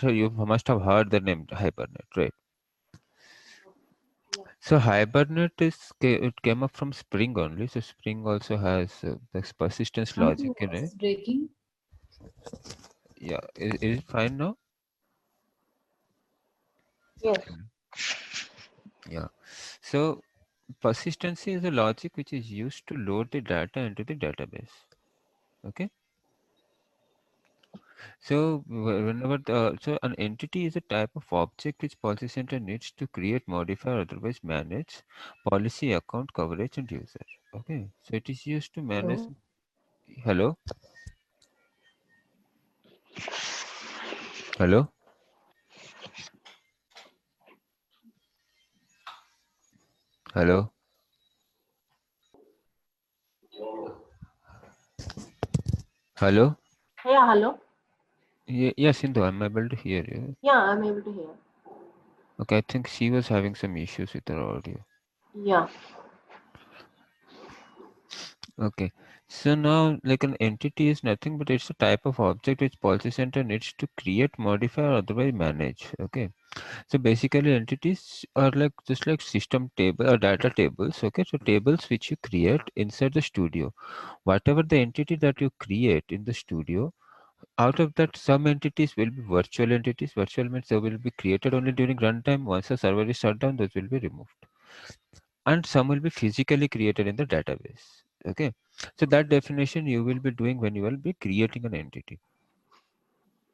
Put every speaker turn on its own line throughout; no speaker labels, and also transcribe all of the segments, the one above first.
So you must have heard the name Hibernate, right?
Yeah.
So Hibernate it came up from Spring only. So Spring also has this persistence
Auntie,
logic in
voice
it.
is breaking.
Yeah, is it fine now?
Yes.
Yeah. So persistency is a logic which is used to load the data into the database. Okay. So whenever so an entity is a type of object which policy center needs to create, modify, or otherwise manage policy, account, coverage, and user. Okay. So it is used to manage.
Hello.
Hello. Hello. Hello. Hello.
Yeah, hello.
Yes, Sindhu, I'm able to hear you.
Yeah, I'm able to hear.
Okay, I think she was having some issues with her audio.
Yeah.
Okay, so now like an entity is nothing but it's a type of object which policy center needs to create, modify, or otherwise manage. Okay, so basically entities are like just like system table or data tables. Okay, so tables which you create inside the studio. Whatever the entity that you create in the studio, out of that some entities will be virtual entities. Virtual means they will be created only during runtime. Once the server is shut down, those will be removed, and some will be physically created in the database. Okay, so that definition you will be doing when you will be creating an entity.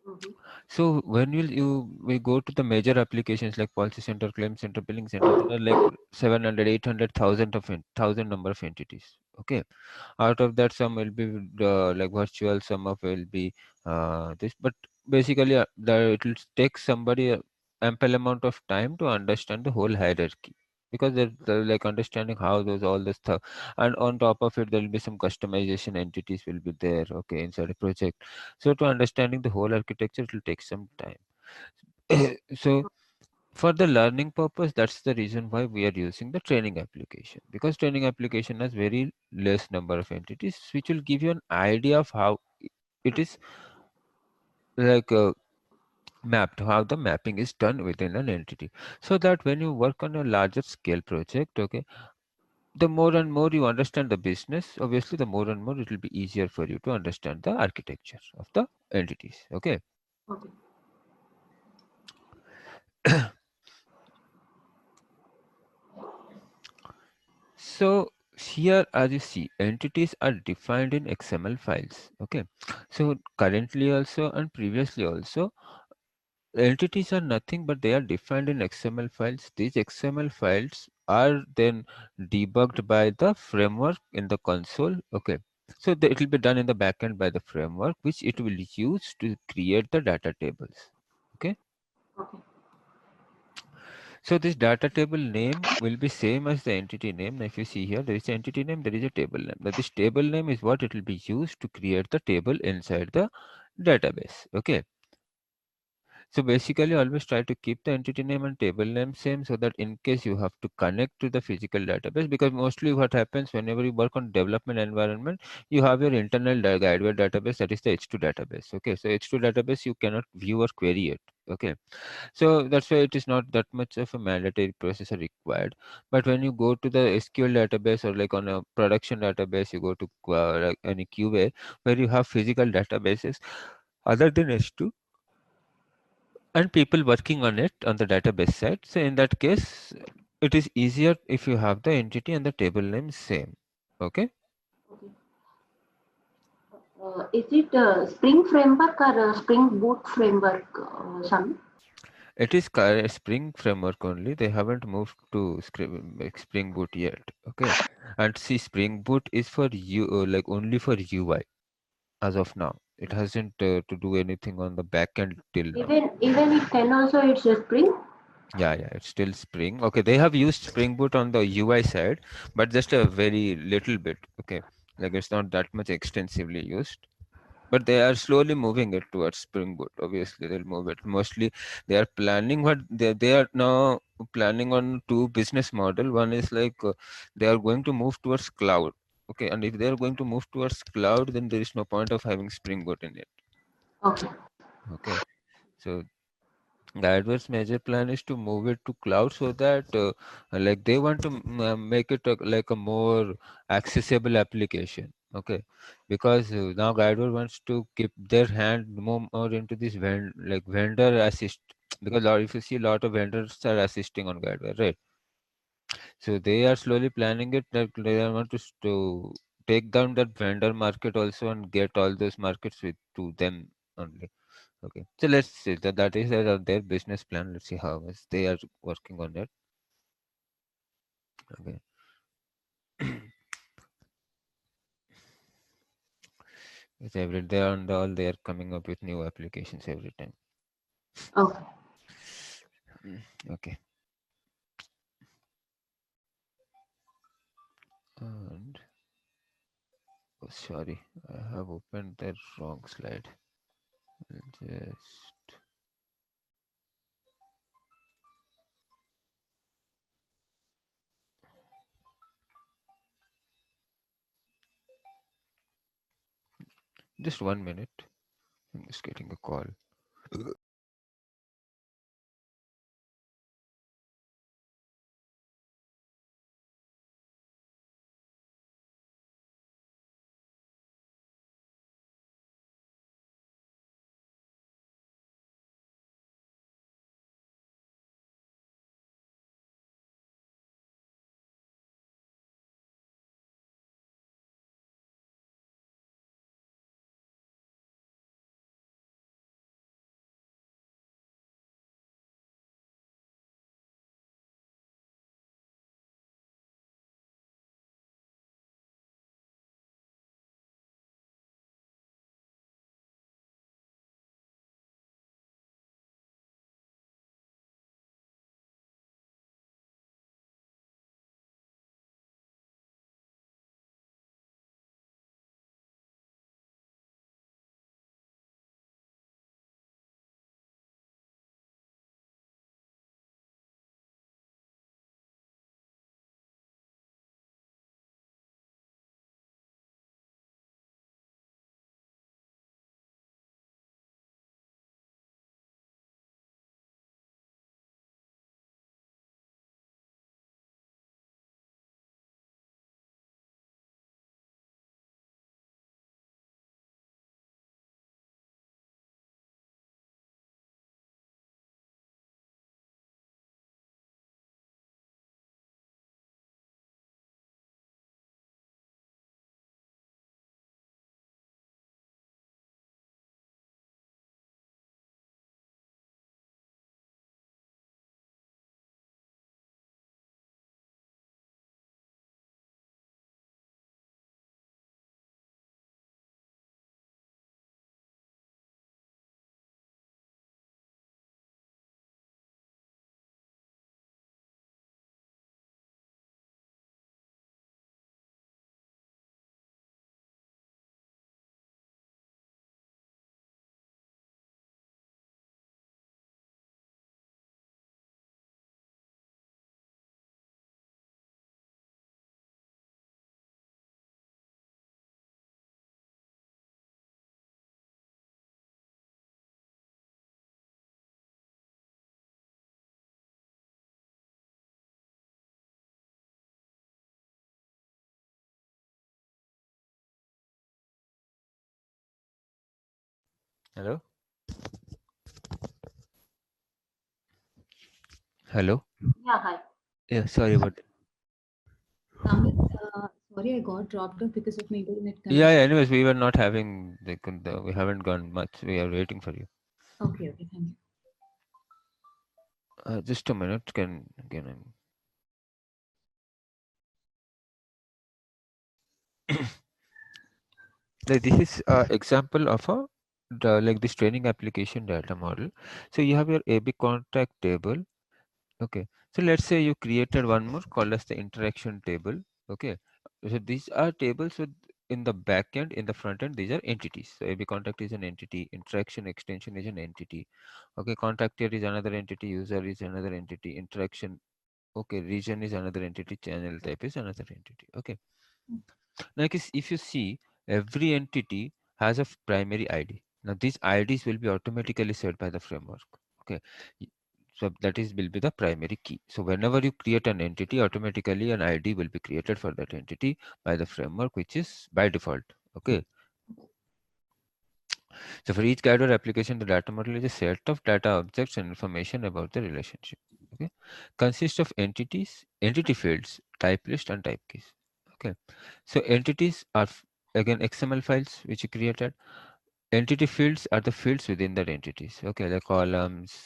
Mm-hmm.
So when we go to the major applications like policy center, claim center, billing center, there are like 700, 800,000 of thousand number of entities. Okay, out of that some will be like virtual, some of will be this, but basically it will take somebody ample amount of time to understand the whole hierarchy, because they're like understanding how those all this stuff, and on top of it there will be some customization entities will be there, okay, inside a project. So to understanding the whole architecture it will take some time. So for the learning purpose, that's the reason why we are using the training application, because training application has very less number of entities which will give you an idea of how it is like mapped, how the mapping is done within an entity, so that when you work on a larger scale project, okay, the more and more you understand the business, obviously the more and more it will be easier for you to understand the architecture of the entities. Okay.
Okay.
So here, as you see, entities are defined in XML files. Okay. So currently also and previously also, entities are nothing but they are defined in XML files. These XML files are then debugged by the framework in the console. Okay. So it will be done in the backend by the framework, which it will use to create the data tables. Okay.
Okay.
So this data table name will be same as the entity name. Now if you see here, there is an entity name, there is a table name. Now this table name is what it will be used to create the table inside the database. Okay. So basically always try to keep the entity name and table name same, so that in case you have to connect to the physical database, because mostly what happens whenever you work on development environment, you have your internal Guidewire database, that is the H2 database. Okay. So H2 database you cannot view or query it. Okay. So that's why it is not that much of a mandatory processor required. But when you go to the SQL database or like on a production database, you go to like any QA where you have physical databases other than S2 and people working on it on the database side. So in that case, it is easier if you have the entity and the table name same. Okay.
Okay. Is it Spring Framework or Spring Boot Framework, Shami?
It is Spring framework only. They haven't moved to Spring Boot yet. Okay. And see, Spring Boot is for you, like only for UI as of now. It hasn't to do anything on the back end till now.
Even it can also it's a Spring.
Yeah, it's still Spring. Okay, they have used Spring Boot on the UI side, but just a very little bit. Okay, like it's not that much extensively used. But they are slowly moving it towards Spring Boot. Obviously, they'll move it. Mostly, they are planning what they are now planning on two business model. One is like they are going to move towards cloud. Okay, and if they are going to move towards cloud, then there is no point of having Spring Boot in it.
Okay.
Okay, so Guidewire's major plan is to move it to cloud so that like they want to make it like a more accessible application. Okay, because now Guidewire wants to keep their hand more into this like vendor assist because if you see a lot of vendors are assisting on Guidewire, right? So they are slowly planning it that they want to take down that vendor market also and get all those markets with to them only. Okay, so let's see that is their business plan. Let's see how much they are working on that. Okay, it's every day and all they are coming up with new applications every time.
Okay.
Okay, and oh, sorry, I have opened the wrong slide. Just 1 minute. I'm just getting a call. Hello, hello.
Yeah, hi.
Yeah, sorry about.
Amit, sorry, I got dropped off because of my internet
Yeah,
connection.
yeah. Anyways, we were not having we haven't gone much. We are waiting for you.
Okay, okay, thank you.
Just a minute. Can like this is example of like this training application data model. So you have your AB contact table. Okay. So let's say you created one more called as the interaction table. Okay. So these are tables with in the back end, in the front end, these are entities. So AB contact is an entity, interaction extension is an entity. Okay, contactor is another entity, user is another entity, interaction. Okay, region is another entity, channel type is another entity. Okay. Like if you see, every entity has a primary ID. Now these IDs will be automatically set by the framework. Okay. Y- So that is will be the primary key. So whenever you create an entity, automatically an ID will be created for that entity by the framework, which is by default. Okay. So for each Guidewire application, the data model is a set of data objects and information about the relationship. Okay. Consists of entities, entity fields, type list, and type keys. Okay. So entities are again XML files which you created. Entity fields are the fields within that entities. Okay, the columns,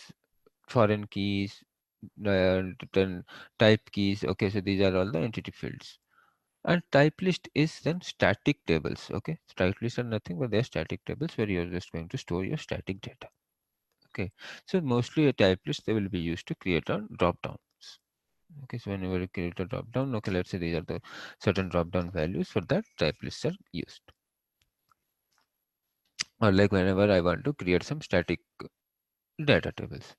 foreign keys, then type keys. Okay, so these are all the entity fields. And type list is then static tables. Okay, type lists are nothing but they're static tables where you're just going to store your static data. Okay, so mostly a type list they will be used to create a drop downs. Okay, so whenever you create a drop down, okay, let's say these are the certain drop down values for that type lists are used. Or like whenever I want to create some static data tables.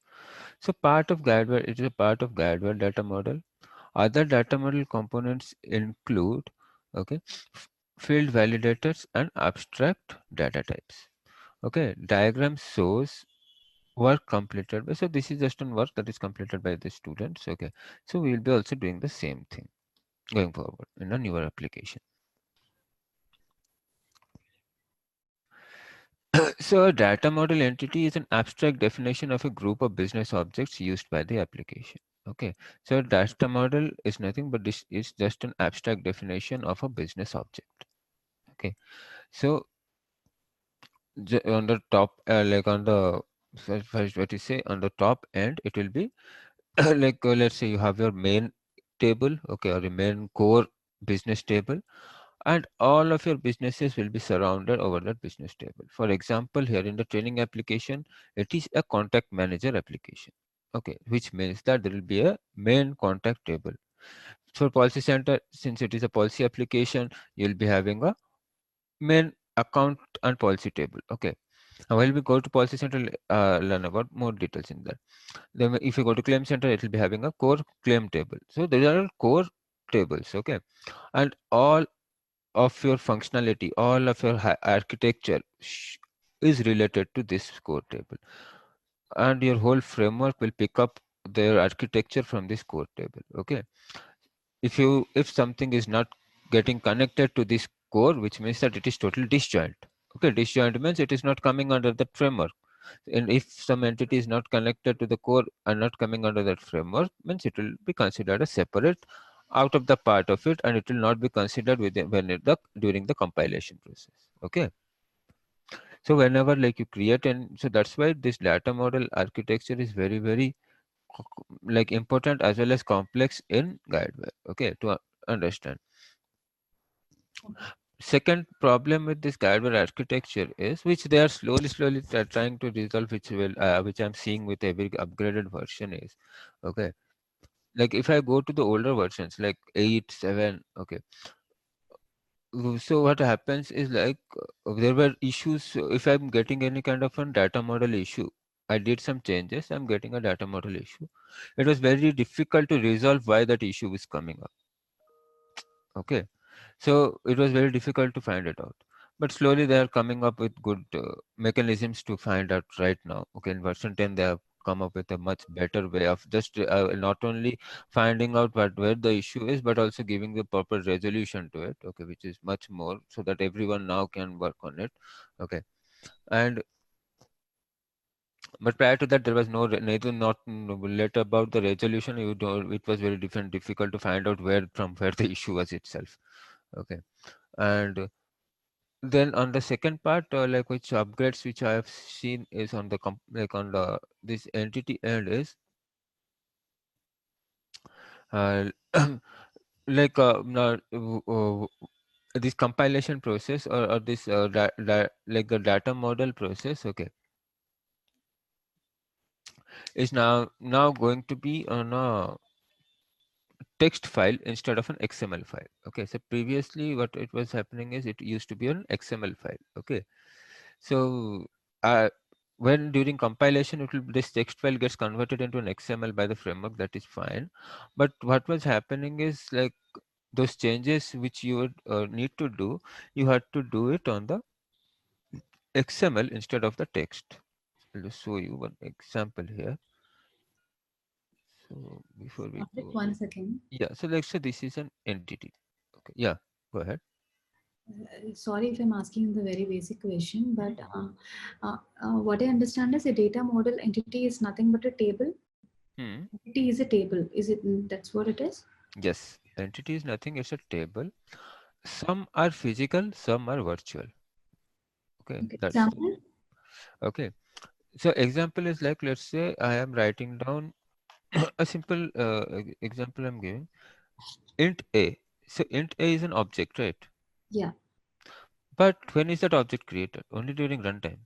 So part of Guidewire, it is a part of Guidewire data model. Other data model components include, okay, field validators and abstract data types. Okay, diagram shows work completed. So this is just one work that is completed by the students. Okay, so we will be also doing the same thing going forward in a newer application. So a data model entity is an abstract definition of a group of business objects used by the application. Okay, so a data model is nothing but this is just an abstract definition of a business object. Okay, so on the top, like on the first what you say on the top end, it will be like let's say you have your main table, okay, or your main core business table, and all of your businesses will be surrounded over that business table. For example, here in the training application, it is a contact manager application. Okay, which means that there will be a main contact table. For policy center, since it is a policy application, you'll be having a main account and policy table. Okay. Now, while we go to policy center, learn about more details in that. Then if you go to claim center, it will be having a core claim table. So there are core tables. Okay. And all of your functionality, all of your architecture is related to this core table, and your whole framework will pick up their architecture from this core table. Okay, if something is not getting connected to this core, which means that it is totally disjoint. Okay, disjoint means it is not coming under that framework. And if some entity is not connected to the core and not coming under that framework, means it will be considered a separate out of the part of it, and it will not be considered within during the compilation process. Okay, so whenever like you create, and so that's why this data model architecture is very like important as well as complex in Guidewire. Okay, to understand. Second problem with this Guidewire architecture is, which they are slowly trying to resolve, which I'm seeing with every upgraded version is, okay, like if I go to the older versions like 8, 7, okay, so what happens is like there were issues. If I'm getting any kind of a data model issue, I did some changes, I'm getting a data model issue. It was very difficult to resolve why that issue is coming up. Okay, so it was very difficult to find it out, but slowly they are coming up with good mechanisms to find out right now. Okay, in version 10 they have come up with a much better way of just not only finding out where the issue is, but also giving the proper resolution to it. Okay, which is much more so that everyone now can work on it. Okay, and but prior to that there was no neither not later about the resolution. You don't, it was very difficult to find out where the issue was itself. Okay, and then on the second part, like which upgrades which I have seen is on the like on the this entity end is uh, like now, this compilation process, or this like the data model process. Okay, is now going to be on a text file instead of an XML file. Okay, so previously what it was happening is it used to be an XML file. Okay, so when during compilation this text file gets converted into an XML by the framework, that is fine. But what was happening is like those changes which you would need to do, you had to do it on the XML instead of the text. I'll just show you one example here. So before we
Got it.
go,
One second.
yeah. So let's say this is an entity. Okay. Yeah. Go ahead.
Sorry if I'm asking the very basic question, but
Mhm.
what I understand is a data model entity is nothing but a table.
Hmm.
Entity is a table. Is it? That's what it is?
Yes. Entity is nothing. It's a table. Some are physical. Some are virtual. Okay.
Okay.
That's
Example?
okay. So example is like, let's say I am writing down a simple example I'm giving. Int A. So int A is an object, right?
Yeah.
But when is that object created? Only during runtime.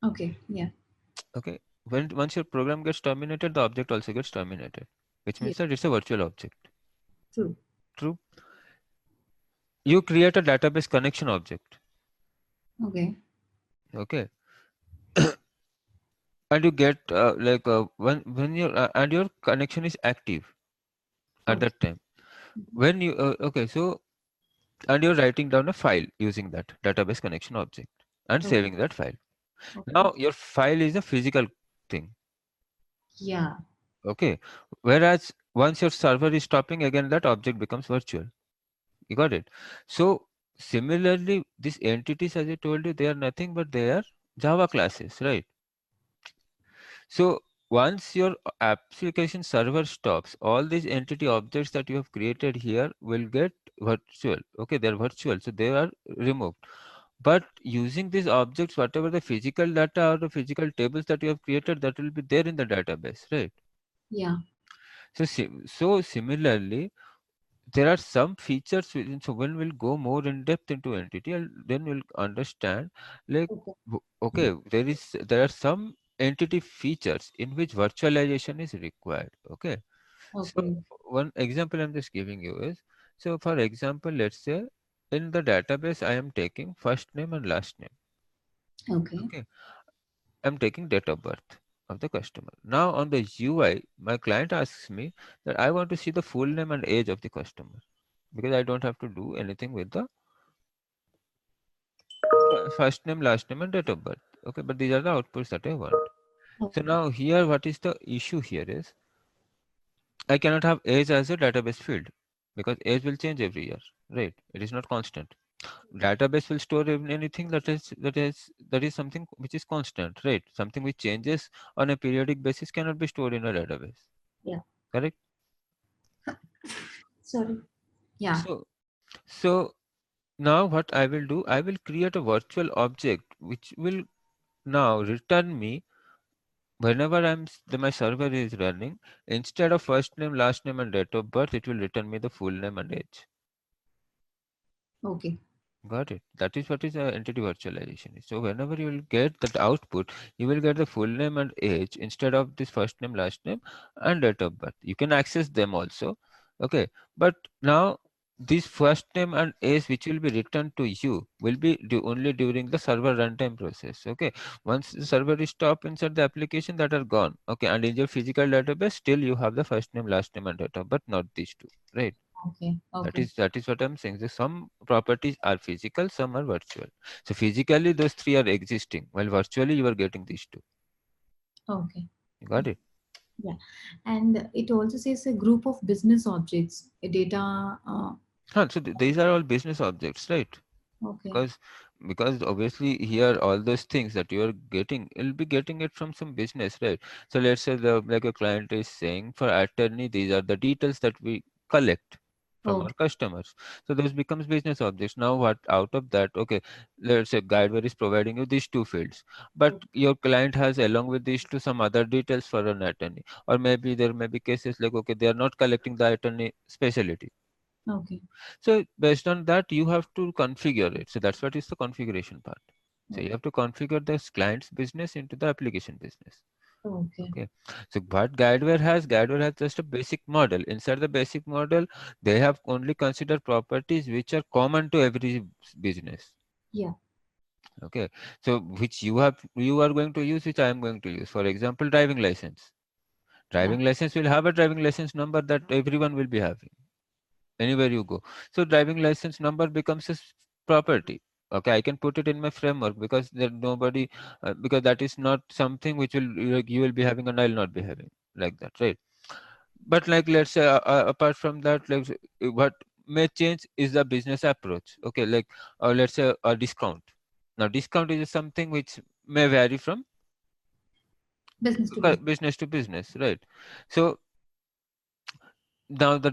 Okay. Yeah.
Okay. When once your program gets terminated, the object also gets terminated, which
Yeah.
means that it's a virtual object.
True.
True. You create a database connection object.
Okay.
Okay. And you get when your and your connection is active at
Okay.
that time.
Mhm.
When you okay, so and you're writing down a file using that database connection object and
Okay.
saving that file.
Okay.
Now your file is a physical thing.
Yeah.
Okay. Whereas once your server is stopping, again that object becomes virtual. You got it? So similarly, these entities, as I told you, they are nothing but they are Java classes, right? So once your application server stops, all these entity objects that you have created here will get virtual. Okay, they're virtual, so they are removed. But using these objects, whatever the physical data or the physical tables that you have created, that will be there in the database, right?
Yeah.
So, similarly, there are some features within, so when we'll go more in depth into entity, and then we'll understand like
Okay.
okay, there are some entity features in which virtualization is required. Okay, so
Okay.
one example I'm just giving you is, so for example, let's say in the database I am taking first name and last name.
Okay.
Okay, I'm taking date of birth of the customer. Now on the UI, my client asks me that I want to see the full name and age of the customer, because I don't have to do anything with the first name, last name, and date of birth. Okay, but these are the outputs that I want. So
Okay.
now here, what is the issue here is I cannot have age as a database field because age will change every year, right? It is not constant. Database will store anything that is something which is constant, right? Something which changes on a periodic basis cannot be stored in a database.
Yeah.
Correct?
Sorry. Yeah.
So so now what I will do, I will create a virtual object which will now return me whenever my server is running, instead of first name, last name, and date of birth, it will return me the full name and age.
Okay.
Got it? That is what is entity virtualization. So whenever you will get that output, you will get the full name and age instead of this first name, last name, and date of birth. You can access them also. Okay. But now this first name and age which will be returned to you will be only during the server runtime process. Okay. Once the server is stopped inside the application, that are gone. Okay. And in your physical database, still you have the first name, last name, and date of birth, not these two. Right.
Okay.
That
Okay.
is that is what I'm saying. So some properties are physical, some are virtual. So physically those three are existing, while virtually you are getting these two.
Okay.
You got it?
Yeah. And it also says a group of business objects, a data.
Huh, so these are all business objects, right?
Okay.
Because obviously here all those things that you are getting, you'll be getting it from some business, right? So let's say the like a client is saying for attorney, these are the details that we collect from our
Okay.
customers. So those becomes business objects. Now what out of that, okay, let's say Guidewire is providing you these two fields, but your client has along with these two some other details for an attorney. Or maybe there may be cases like, okay, they are not collecting the attorney specialty.
Okay.
So based on that, you have to configure it. So that's what is the configuration part. So you
Okay.
have to configure this client's business into the application business.
Okay.
Okay. So what Guidewire has just a basic model. Inside the basic model, they have only considered properties which are common to every business.
Yeah.
Okay. So which you are going to use, which I am going to use. For example, driving license.
Yeah.
Driving license will have a driving license number that everyone will be having anywhere you go. So driving license number becomes a property. Okay, I can put it in my framework because there nobody, because that is not something which will you will be having and I'll not be having, like that, right? But like let's say apart from that, like what may change is the business approach. Okay, like let's say a discount. Now discount is something which may vary from
Business to business.
business to business, right? So now the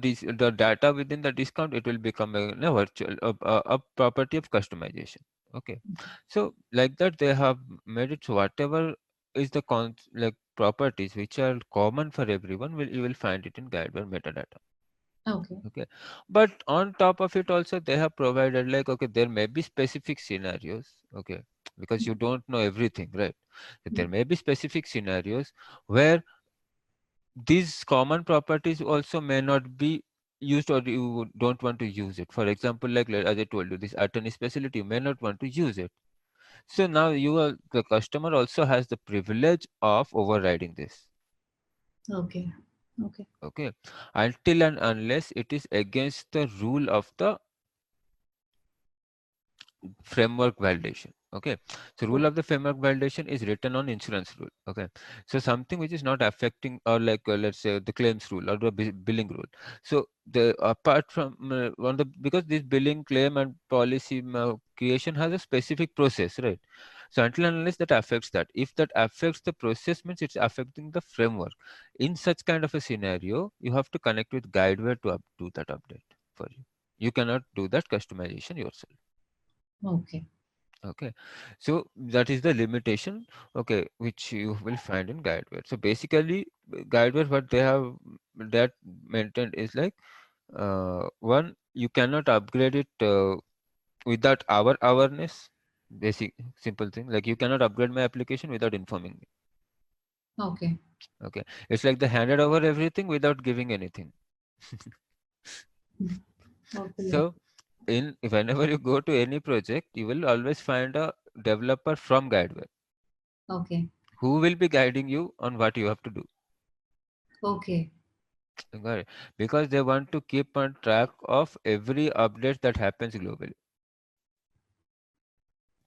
data within the discount, it will become a virtual a property of customization. Okay, so like that they have made it so whatever is the like properties which are common for everyone, will you will find it in Guidewire metadata.
Okay.
Okay, but on top of it also they have provided like, okay, there may be specific scenarios. Okay, because you don't know everything, right? So
Yeah.
there may be specific scenarios where these common properties also may not be used, or you don't want to use it. For example, like as I told you, this attorney specialty, you may not want to use it. So now you are, the customer also has the privilege of overriding this.
Okay. Okay.
Okay, until and unless it is against the rule of the framework validation. Okay, so rule
Okay.
of the framework validation is written on insurance rule. Okay, so something which is not affecting, or like let's say the claims rule or the billing rule. So the apart from on the, because this billing, claim and policy creation has a specific process, right? So until and unless that affects that, if that affects the process, means it's affecting the framework. In such kind of a scenario, you have to connect with Guideware to do that update for you. You cannot do that customization yourself.
Okay.
Okay, so that is the limitation, okay, which you will find in Guideware. So basically, Guideware, what they have that maintained is like, one, you cannot upgrade it without our awareness. Basic simple thing, like you cannot upgrade my application without informing me.
Okay.
Okay, it's like they handed over everything without giving anything.
Okay.
So in whenever you go to any project, you will always find a developer from Guideware
Okay.
who will be guiding you on what you have to do.
Okay.
Got it. Because they want to keep on track of every update that happens globally.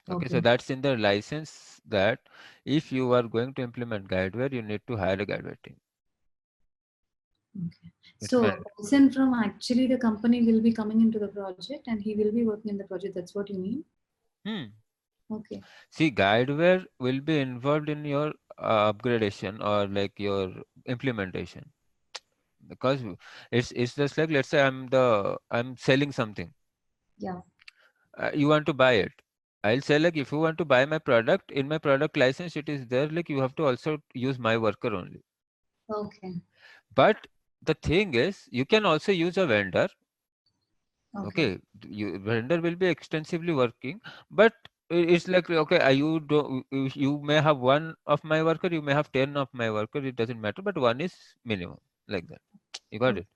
Okay, so
Okay.
that's in the license that if you are going to implement Guideware, you need to hire a Guideware team.
Okay.
It's
So
man.
a person from actually the company will be coming into the project and he will be working in the project. That's what you mean?
Hmm.
Okay.
See, Guideware will be involved in your upgradation or like your implementation, because it's just like, let's say I'm selling something.
Yeah.
You want to buy it. I'll say like, if you want to buy my product, in my product license it is there, like you have to also use my worker only.
Okay.
But the thing is, you can also use a vendor.
Okay.
Okay, you vendor will be extensively working, but it's like, okay, you do, you may have one of my worker, you may have 10 of my worker, it doesn't matter, but one is minimum, like that. You got
Okay.
it?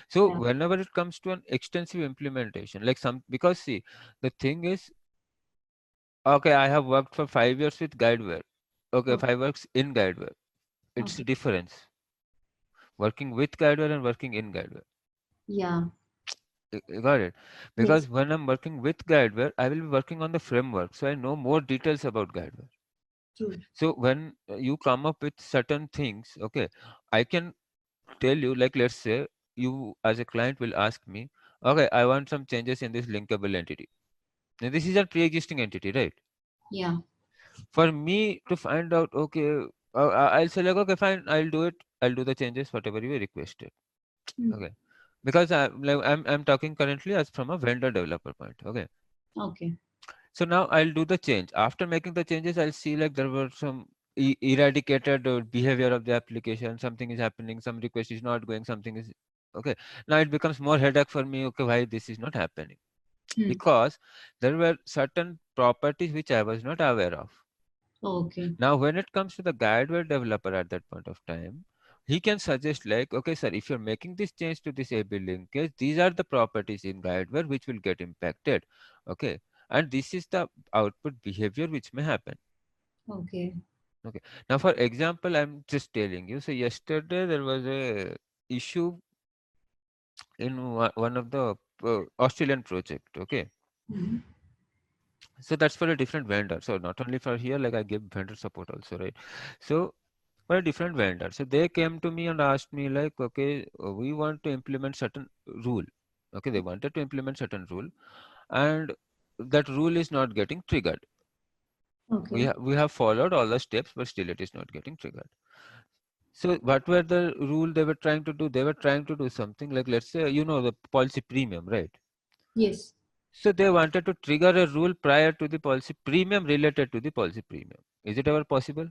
So
Yeah.
whenever it comes to an extensive implementation, like some, because see, the thing is, okay, I have worked for 5 years with Guideware. Okay,
Okay.
5 years in Guideware. It's the
Okay.
difference. Working with Guideware and working in Guideware.
Yeah.
You got it?
Yes.
Because when I'm working with Guideware, I will be working on the framework. So I know more details about Guideware.
True.
So when you come up with certain things, okay, I can tell you, like, let's say you as a client will ask me, okay, I want some changes in this linkable entity. Now, this is a pre-existing entity, right?
Yeah.
For me to find out, okay, I'll say like, okay, fine, I'll do it. I'll do the changes, whatever you requested.
Hmm.
Okay. Because I'm talking currently as from a vendor developer point. Okay.
Okay.
So now I'll do the change. After making the changes, I'll see like there were some eradicated behavior of the application. Something is happening. Some request is not going. Something is okay. Now it becomes more headache for me. Okay, why this is not happening?
Hmm.
Because there were certain properties which I was not aware of.
Okay.
Now, when it comes to the Guideware developer at that point of time, he can suggest like, okay, sir, if you're making this change to this AB linkage, these are the properties in Guideware which will get impacted. Okay. And this is the output behavior which may happen.
Okay.
Okay. Now, for example, I'm just telling you. So yesterday there was a issue in one of the Australian project. Okay.
Mhm.
So that's for a different vendor. So not only for here, like I give vendor support also, right? So for a different vendor. So they came to me and asked me like, okay, we want to implement certain rule. Okay, they wanted to implement certain rule, and that rule is not getting triggered.
Okay.
We have followed all the steps, but still it is not getting triggered. So what were the rule they were trying to do? They were trying to do something like, let's say, the policy premium, right?
Yes.
So they wanted to trigger a rule prior to the policy premium related to the policy premium. Is it ever possible?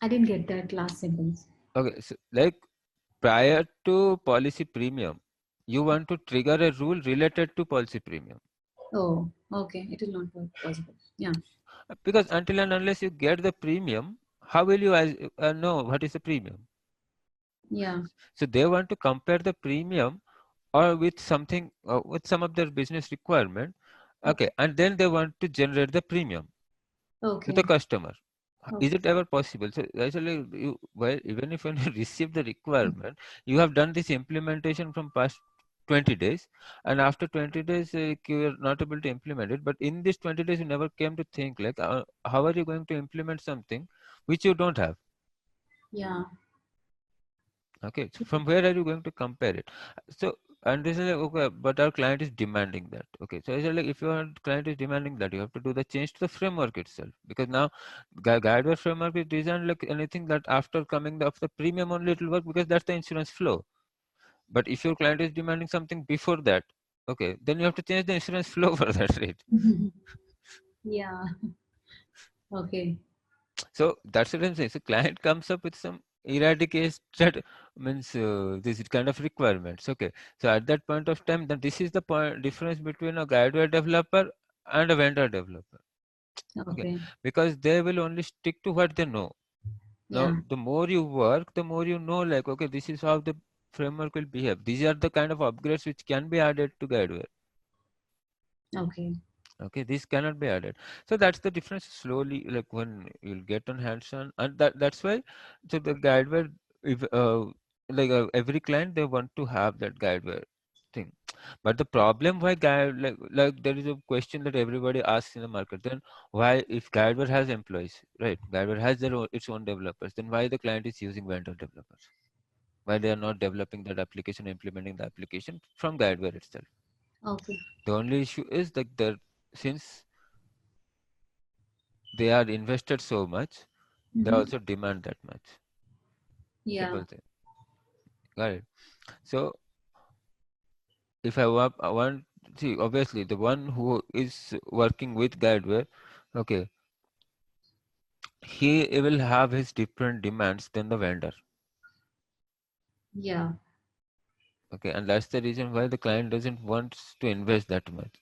I didn't get that last sentence.
Okay, so like prior to policy premium, you want to trigger a rule related to policy premium.
Oh, okay. It will not work possible. Yeah.
Because until and unless you get the premium, how will you know what is the premium?
Yeah.
So they want to compare the premium or with something, with some of their business requirement. Okay, and then they want to generate the premium to the
Okay.
customer. Is
Okay.
it ever possible? So actually, well, even if when you receive the requirement, you have done this implementation from past 20 days, and after 20 days, you are not able to implement it. But in this 20 days, you never came to think like, how are you going to implement something which you don't have?
Yeah.
Okay, so from where are you going to compare it? So, and this is like, okay, but our client is demanding that. Okay, so it's like if your client is demanding that, you have to do the change to the framework itself, because now Guidewire framework is designed like anything that after coming of the premium only it will work, because that's the insurance flow. But if your client is demanding something before that, okay, then you have to change the insurance flow for that, right?
Yeah. Okay.
So that's what I'm saying. So client comes up with some eradicated means this kind of requirements. Okay. So at that point of time, then this is the point difference between a Guidewire developer and a vendor developer. Okay.
Okay.
Because they will only stick to what they know. Now,
Yeah.
the more you work, the more you know, like, okay, this is how the framework will behave. These are the kind of upgrades which can be added to Guidewire.
Okay.
Okay, this cannot be added. So that's the difference. Slowly, like when you'll get on hands-on, and that's why, so the Guideware, if every client they want to have that Guideware thing. But the problem why guide like there is a question that everybody asks in the market. Then why, if Guideware has employees, right? Guideware has its own developers. Then why the client is using vendor developers? Why they are not developing that application, implementing the application from Guideware itself?
Okay.
The only issue is that since they are invested so much, they
Mm-hmm.
also demand that much.
Yeah.
Simple thing. Got it. So if I want see, obviously the one who is working with Guideware, okay, he will have his different demands than the vendor.
Yeah.
Okay, and that's the reason why the client doesn't want to invest that much.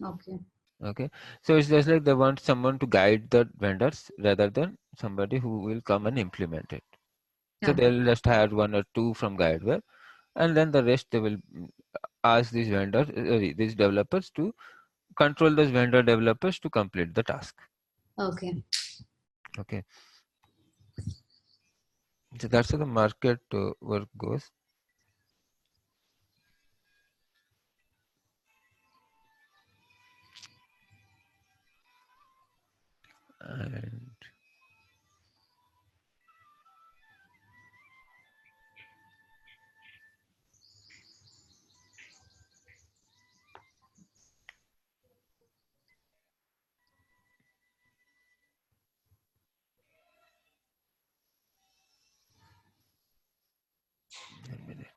Okay.
Okay, so it's just like they want someone to guide the vendors rather than somebody who will come and implement it. So
Yeah.
they'll just hire one or two from Guideware, and then the rest they will ask these vendors, these developers to control those vendor developers to complete the task.
Okay.
Okay, so that's how the market work goes. And a minute.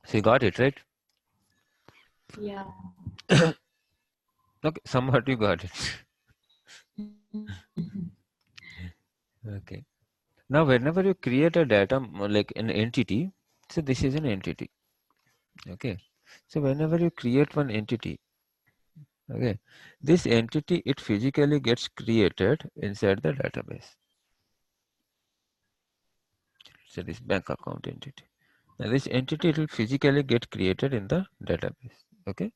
So you got it, right?
Yeah.
Okay, somewhat you got it. Okay. Now, whenever you create a data like an entity, so this is an entity. Okay. So whenever you create one entity, okay, this entity it physically gets created inside the database. So this bank account entity. Now this entity it will physically get created in the database. Okay.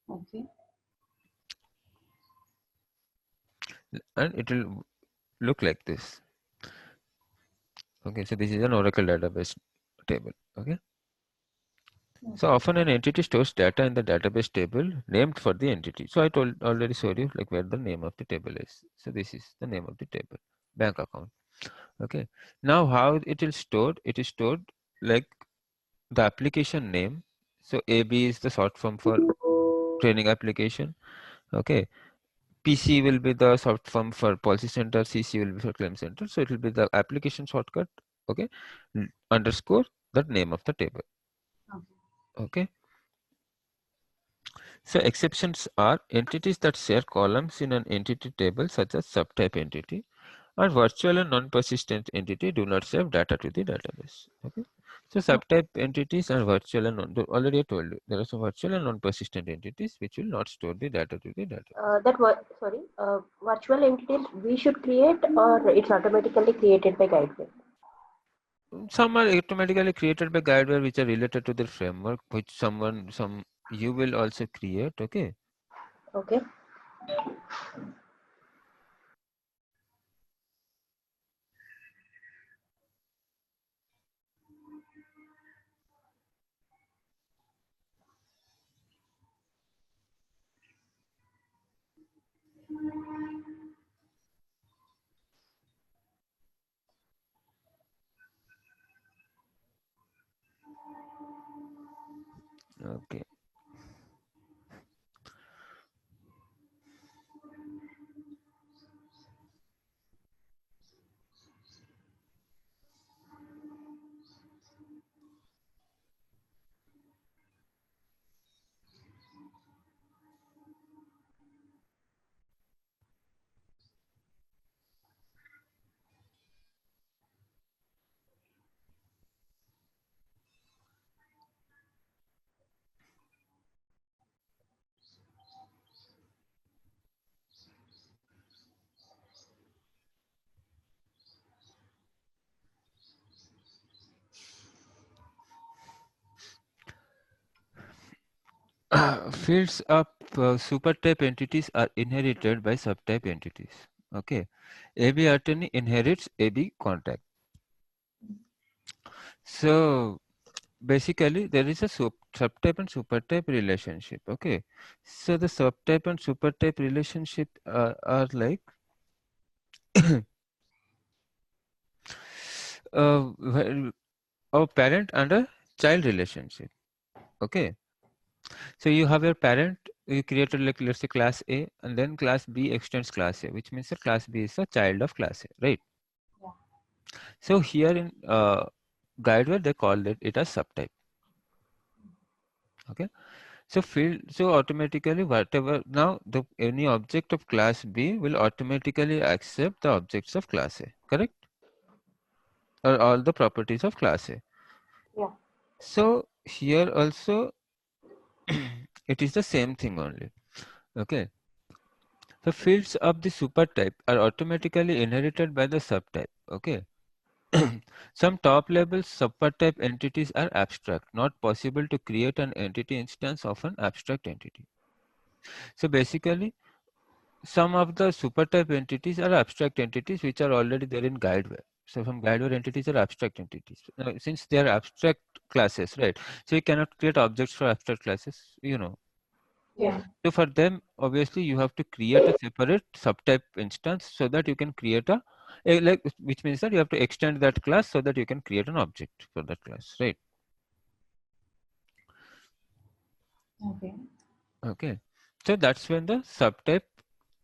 Okay.
And it will look like this. Okay. So this is an Oracle database table. Okay. So often an entity stores data in the database table named for the entity. So I already showed you like where the name of the table is. So this is the name of the table, bank account. Okay. Now how it is stored? It is stored like the application name. So AB is the short form for training application. Okay. PC will be the short form for policy center. CC will be for claim center. So it will be the application shortcut. Okay. Underscore the name of the table. Okay. So exceptions are entities that share columns in an entity table such as subtype entity, or virtual and non-persistent entity do not save data to the database. Okay. So subtype entities are virtual and already I told you there are some virtual and non-persistent entities which will not store the data to the database.
Virtual entities we should create, or it's automatically created by Guidewire?
Some are automatically created by Guidewire which are related to their framework, which some you will also create. Okay.
Okay.
Okay. Fields of supertype entities are inherited by subtype entities. Okay. AB attorney inherits AB contact. So basically there is a subtype and supertype relationship. Okay. So the subtype and supertype relationship are like well, a parent and a child relationship. Okay. So you have your parent, you created like let's say class A, and then class B extends class A, which means that class B is a child of class A, right?
Yeah.
So here in Guidewire they call it as subtype. Okay. So automatically whatever now the any object of class B will automatically accept the objects of class A, correct? Or all the properties of class A.
Yeah.
So here also it is the same thing only. Okay. The fields of the supertype are automatically inherited by the subtype. Okay. Some top level supertype entities are abstract, not possible to create an entity instance of an abstract entity. So basically, some of the supertype entities are abstract entities which are already there in Guidewire. So some Guidewire entities are abstract entities. Now, since they are abstract classes, right? So you cannot create objects for abstract classes, you know.
Yeah.
So for them, obviously, you have to create a separate subtype instance so that you can create like which means that you have to extend that class so that you can create an object for that class, right?
Okay.
Okay. So that's when the subtype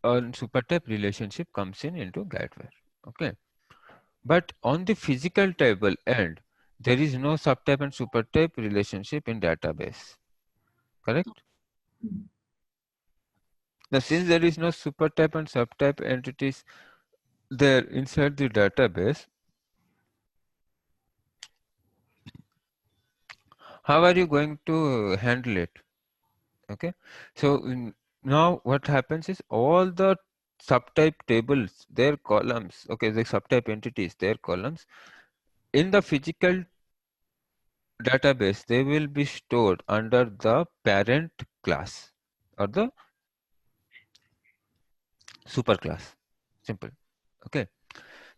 or supertype relationship comes into Guidewire. Okay. But on the physical table end, there is no subtype and supertype relationship in database. Correct?
Mm.
Now, since there is no supertype and subtype entities there inside the database, how are you going to handle it? Okay. So now what happens is all the subtype tables, their columns, okay, the subtype entities, their columns in the physical database, they will be stored under the parent class or the superclass. Simple. Okay.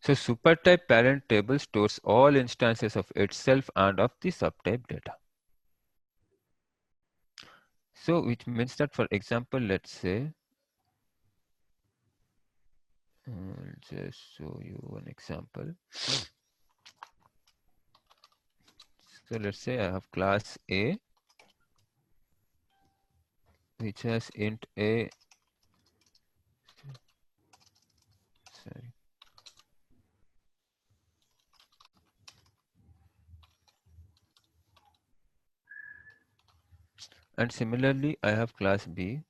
So supertype parent table stores all instances of itself and of the subtype data. So which means that, for example, let's say, I'll just show you one example. So let's say I have class A, which has int A, sorry, and similarly I have class B,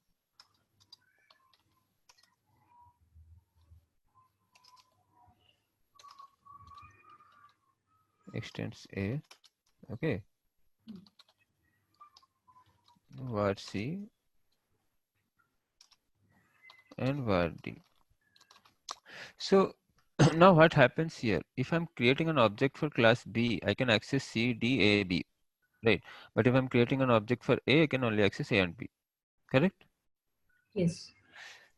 extends A, okay, var C and var D. So now what happens here? If I'm creating an object for class B, I can access C, D, A, B, right? But if I'm creating an object for A, I can only access A and B, correct?
Yes.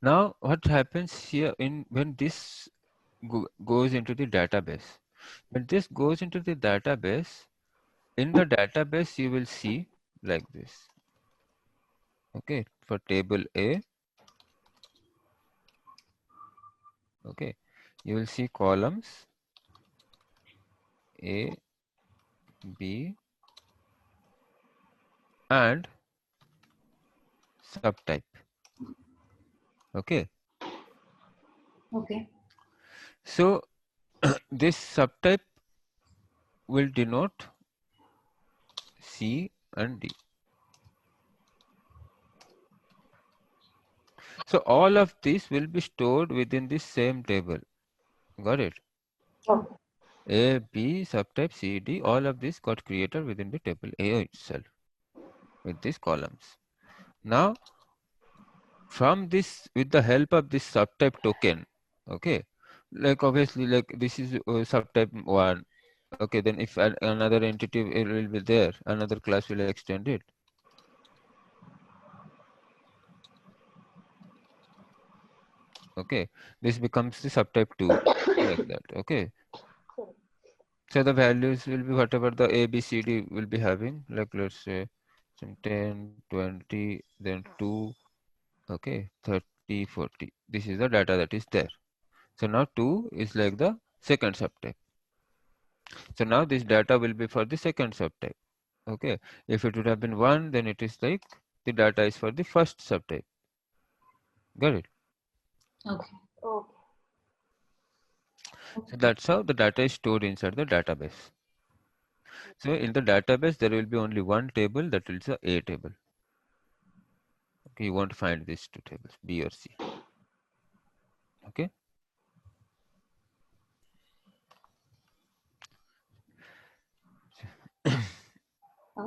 Now what happens here when this goes into the database? When this goes into the database, in the database you will see like this, okay, for table A, okay, you will see columns A, B, and subtype, okay.
Okay.
So this subtype will denote C and D. So all of this will be stored within this same table. Got it?
Okay.
A, B, subtype C, D, all of this got created within the table A itself with these columns. Now from this, with the help of this subtype token, okay, like obviously like this is subtype 1, okay, then if another entity will be there, another class will extend it. Okay, this becomes the subtype 2, like that, okay. So the values will be whatever the A, B, C, D will be having, like let's say some 10, 20, then 2, okay, 30, 40. This is the data that is there. So now 2 is like the second subtype. So now this data will be for the second subtype. Okay, if it would have been 1, then it is like the data is for the first subtype. Got it?
Okay.
Okay.
So that's how the data is stored inside the database. So in the database, there will be only one table, that is the A table. Okay, you won't find these two tables, B or C. Okay.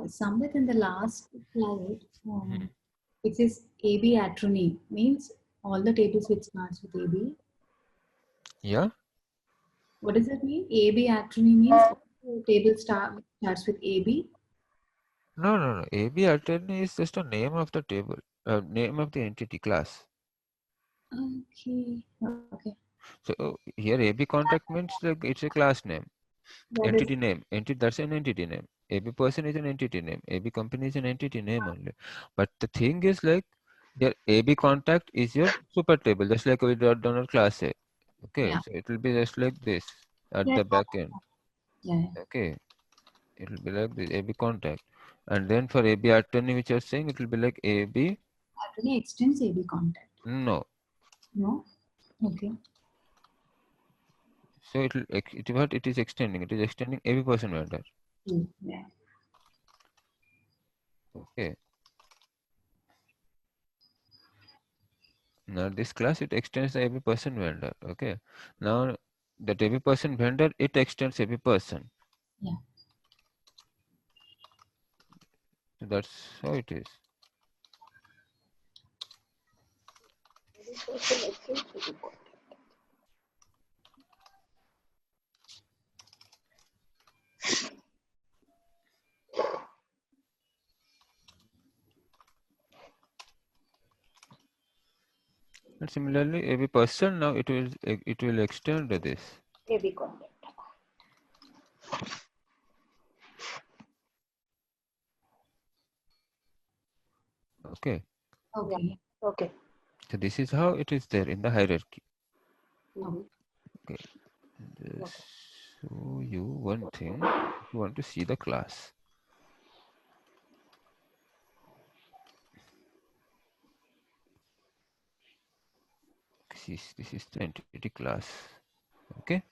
Somewhere in the last slide, it says AB attorney means all the tables which starts with AB.
Yeah.
What does that mean? AB attorney means all the table starts with AB.
No. AB attorney is just a name of the table, name of the entity class.
Okay. Okay.
So here AB contact means like it's a class name,
That is
entity name. That's an entity name. AB person is an entity name. AB company is an entity name only. But the thing is like your AB contact is your super table, just like we done our class A. Okay,
yeah.
so it will be just like this at
Yeah.
the back end.
Yeah.
Okay, it will be like this AB contact, and then for AB attorney, which you're saying, it will be like AB.
Attorney extends AB contact.
No,
No. Okay.
so it will what it is extending. It is extending AB person vendor.
Yeah.
Okay. Now this class it extends the AB person vendor. Okay. Now that AB person vendor it extends AB person.
Yeah.
So that's how it is. And similarly, AB person now it will extend this.
AB contact.
Okay,
Okay.
Okay.
so this is how it is there in the hierarchy.
Mhm.
Okay, just
Okay.
show you one thing. If you want to see the class, this is the entity class. Okay,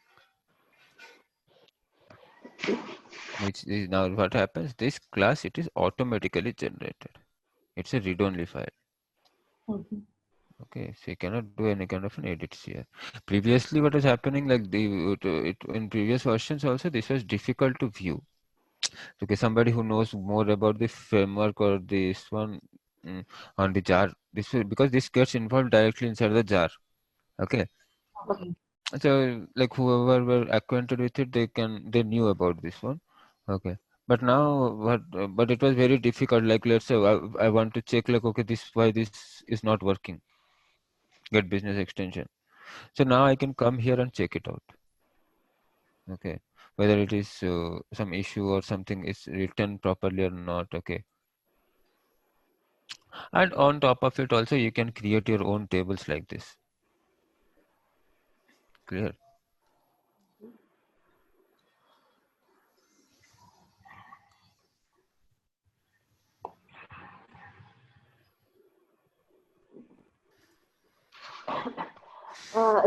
which is now what happens. This class, it is automatically generated. It's a read-only file.
Okay.
Okay, so you cannot do any kind of an edits here. Previously, what was happening, like in previous versions also, this was difficult to view. Okay, somebody who knows more about the framework or this one, on the jar, this will, because this gets involved directly inside the jar. Okay,
Okay.
so like whoever were acquainted with it, they knew about this one. Okay, but now but it was very difficult. Like let's say I want to check, like, okay, this why this is not working. Get business extension. So now I can come here and check it out. Okay, whether it is some issue or something is written properly or not. Okay, and on top of it also you can create your own tables like this. Clear?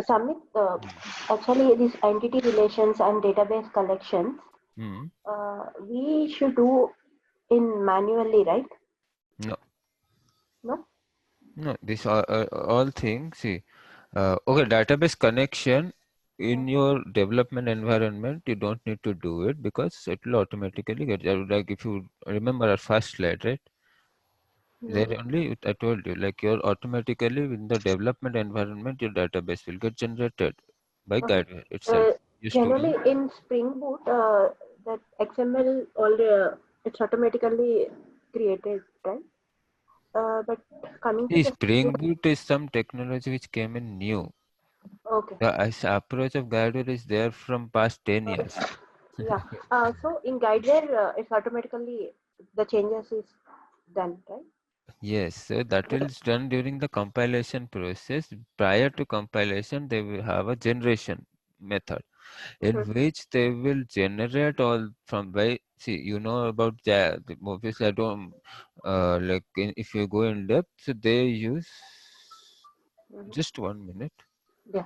Samit, actually, these entity relations and database collections,
Hmm.
we should do in manually, right?
No,
No?
no. This all things. See, okay, database connection in your development environment, you don't need to do it because it will automatically get. Like if you remember our first slide, right? There
Mm.
only I told you, like you're automatically in the development environment, your database will get generated by
Okay.
Guidewire itself.
Uh,
You
Generally,
story.
in Spring Boot, that XML already it's automatically created, right? But coming to
See,
the Spring
Spring
Boot,
Boot is some technology which came in new.
okay.
The approach of Guidewire is there from past 10
Uh,
years.
yeah. So in Guideware, it's automatically the changes is done, right?
Yes, so that is done during the compilation process. Prior to compilation, they will have a generation method in
Mhm.
which they will generate all from by. See, you know about the obviously I don't like if you go in depth, so they use
Mhm.
just 1 minute.
Yeah.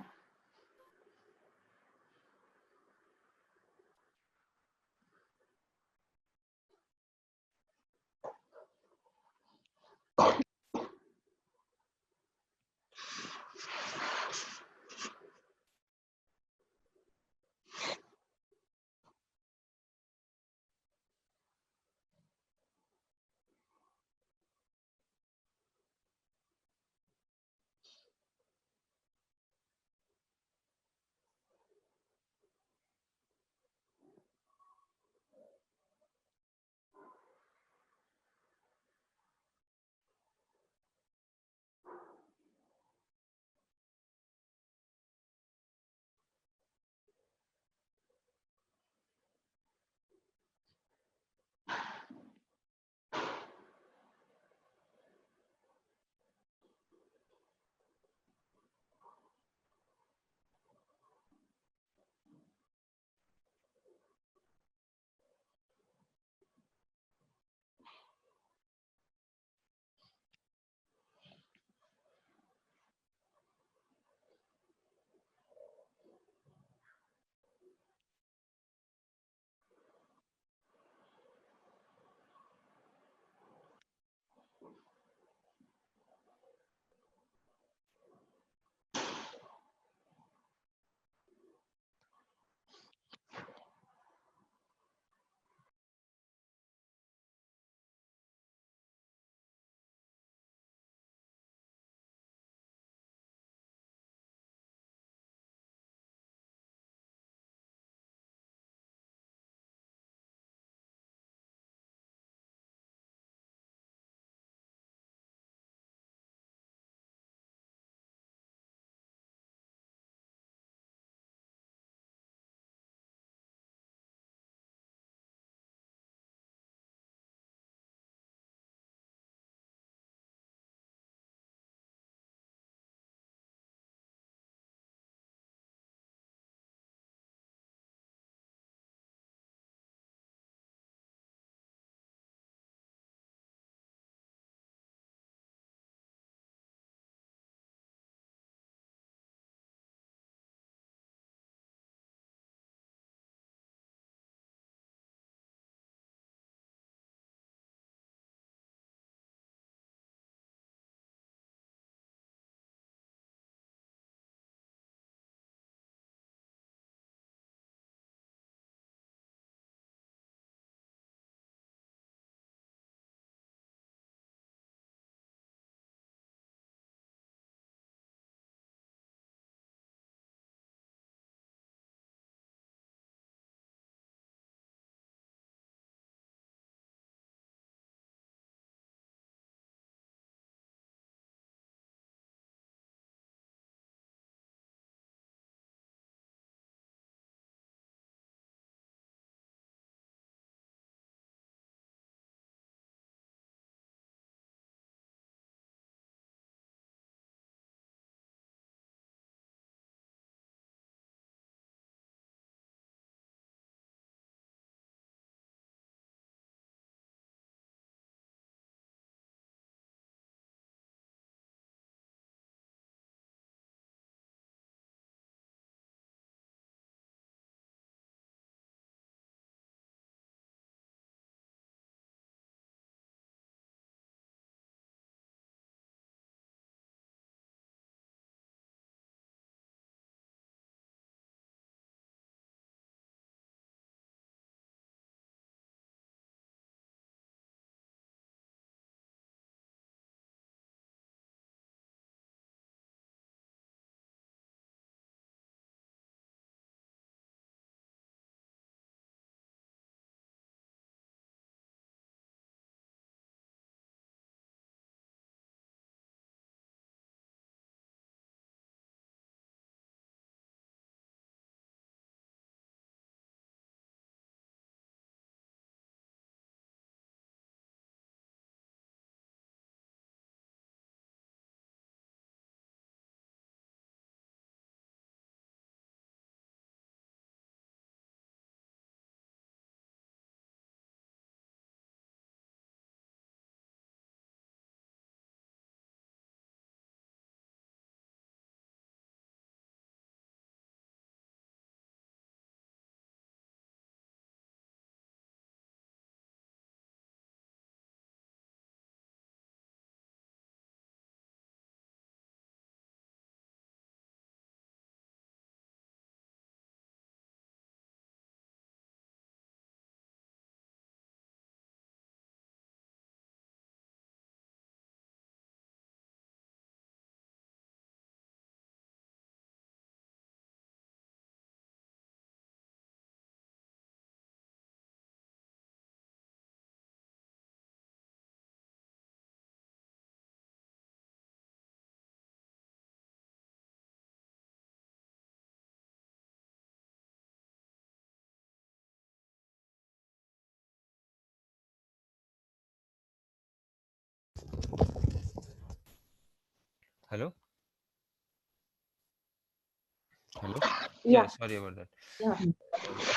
Hello. Hello.
Yeah.
Sorry about that.
Yeah.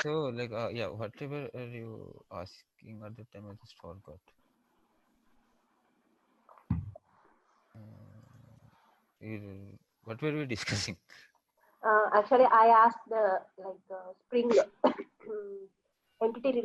So like yeah, whatever are you asking at the time, I just forgot. What were we discussing?
Actually, I asked the like spring